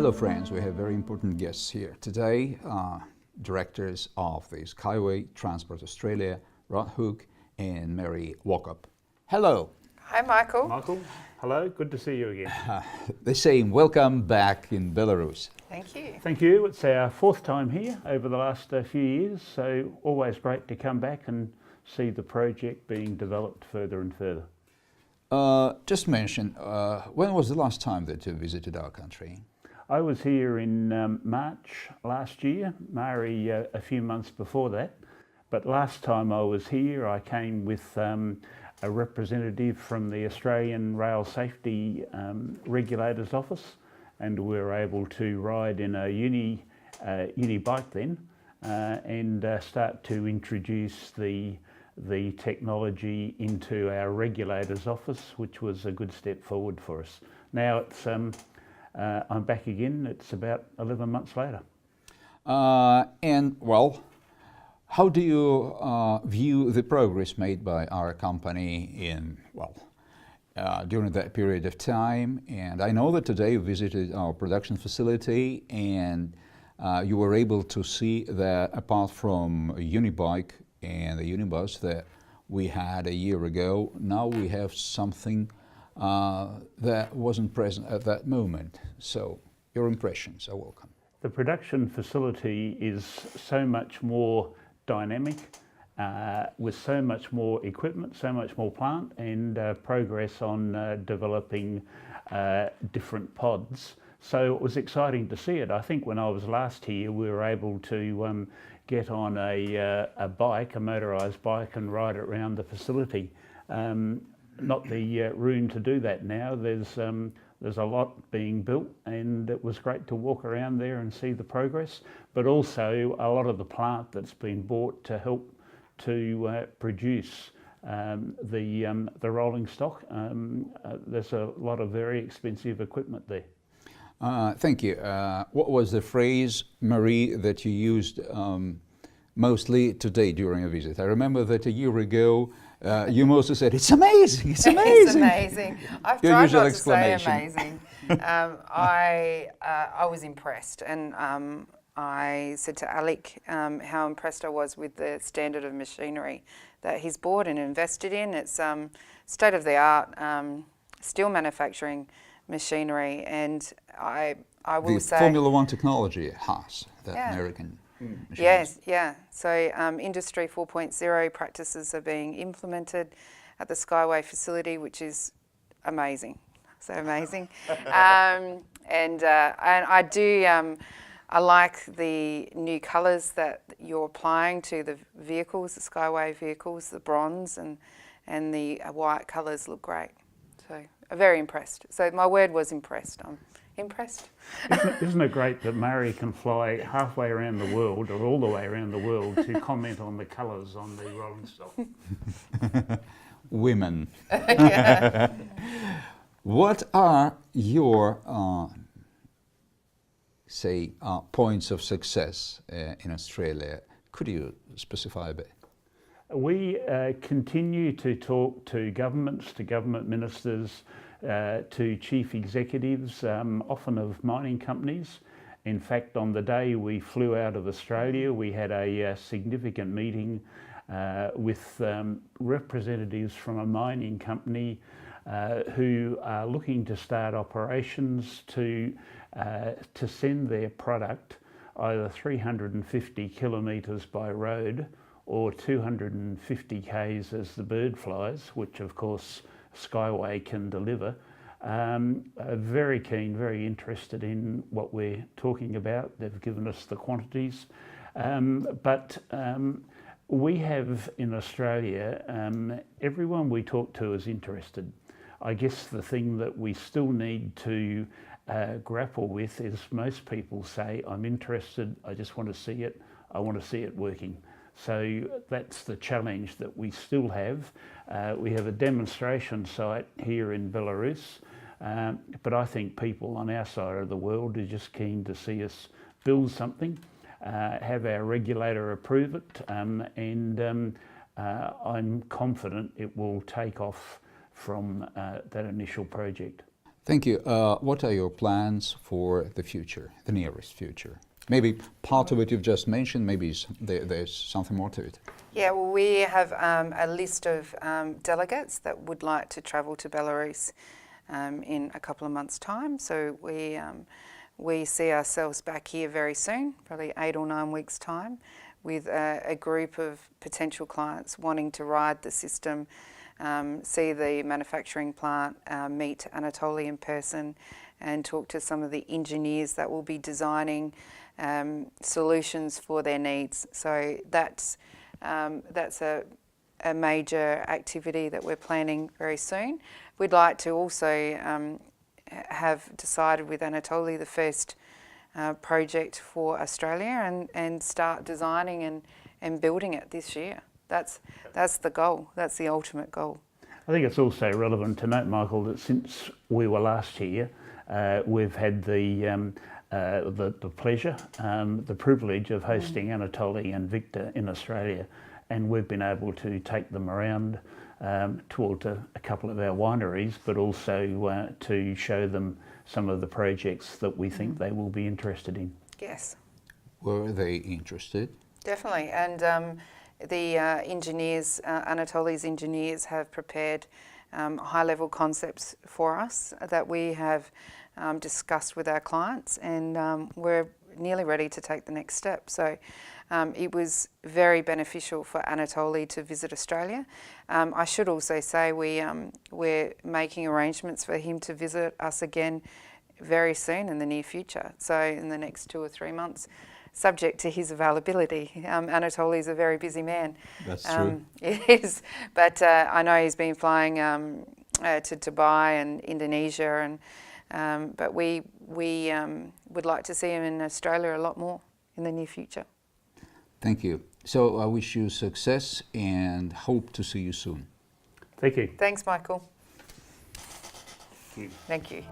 Hello friends, we have very important guests here today, directors of the SkyWay Transport Australia, Rod Huck and Мэри Уокоп. Hello. Hi Michael. Michael, hello, good to see you again. The same, welcome back in Belarus. Thank you. Thank you, it's our fourth time here over the last few years, so always great to come back and see the project being developed further and further. Just mention, when was the last time that you visited our country? I was here in March last year, Mari a few months before that, but last time I was here I came with a representative from the Australian Rail Safety Regulators Office, and we were able to ride in a uni bike then and start to introduce the technology into our regulators office, which was a good step forward for us. Now it's I'm back again, it's about 11 months later. And well, how do you view the progress made by our company in, during that period of time? And I know that today you visited our production facility and you were able to see that apart from a unibike and the unibus that we had a year ago, now we have something that wasn't present at that moment. So your impressions are welcome. The production facility is so much more dynamic, with so much more equipment, so much more plant and progress on developing different pods. So it was exciting to see it. I think when I was last here we were able to get on a bike, a motorised bike, and ride it around the facility. Not the room to do that now. There's a lot being built, and it was great to walk around there and see the progress, but also a lot of the plant that's been bought to help to produce the rolling stock. There's a lot of very expensive equipment there. Thank you. What was the phrase, Marie, that you used mostly today during a visit? I remember that a year ago you mostly said, "It's amazing, it's amazing." It's amazing. I've Your tried usual not to say exclamation. amazing. I was impressed, and I said to Alec how impressed I was with the standard of machinery that he's bought and invested in. It's state-of-the-art steel manufacturing machinery, and I will say... The Formula One technology has that American machines. Yes, yeah. So Industry 4.0 practices are being implemented at the SkyWay facility, which is amazing. So amazing. And I do, I like the new colours that you're applying to the vehicles, the SkyWay vehicles, the bronze and the white colours look great. So I'm very impressed. So my word was impressed. I'm impressed. Isn't it great that Mari can fly halfway around the world or all the way around the world to comment on the colours on the rolling stock? Women. What are your, points of success in Australia? Could you specify a bit? We continue to talk to governments, to government ministers, to chief executives, often of mining companies. In fact, on the day we flew out of Australia, we had a significant meeting with representatives from a mining company who are looking to start operations to send their product either 350 kilometres by road or 250 k's as the bird flies, which of course SkyWay can deliver. Very keen, very interested in what we're talking about. They've given us the quantities. But we have in Australia, everyone we talk to is interested. I guess the thing that we still need to grapple with is most people say, I'm interested, I just want to see it, I want to see it working. So that's the challenge that we still have. We have a demonstration site here in Belarus, but I think people on our side of the world are just keen to see us build something, have our regulator approve it, and I'm confident it will take off from that initial project. Thank you. What are your plans for the future, the nearest future? Maybe part of it you've just mentioned, maybe there's something more to it. Yeah, well, we have a list of delegates that would like to travel to Belarus in a couple of months' time. So we see ourselves back here very soon, probably 8 or 9 weeks' time, with a group of potential clients wanting to ride the system, see the manufacturing plant, meet Anatolii in person, and talk to some of the engineers that will be designing solutions for their needs. So that's a major activity that we're planning very soon. We'd like to also have decided with Anatolii the first project for Australia and start designing and building it this year. That's the goal. That's the ultimate goal. I think it's also relevant to note, Michael, that since we were last here, we've had the pleasure, the privilege of hosting Anatolii and Victor in Australia, and we've been able to take them around, toured a couple of our wineries, but also to show them some of the projects that we think they will be interested in. Yes. Were they interested? Definitely, and the engineers, Anatolii's engineers, have prepared high-level concepts for us that we have discussed with our clients, and we're nearly ready to take the next step. So it was very beneficial for Anatolii to visit Australia. I should also say we're making arrangements for him to visit us again very soon in the near future, so in the next 2 or 3 months, subject to his availability. Anatolii is a very busy man. That's true. It is, but I know he's been flying to Dubai and Indonesia, and but we would like to see him in Australia a lot more in the near future. Thank you. So I wish you success and hope to see you soon. Thank you. Thanks, Michael. Thank you.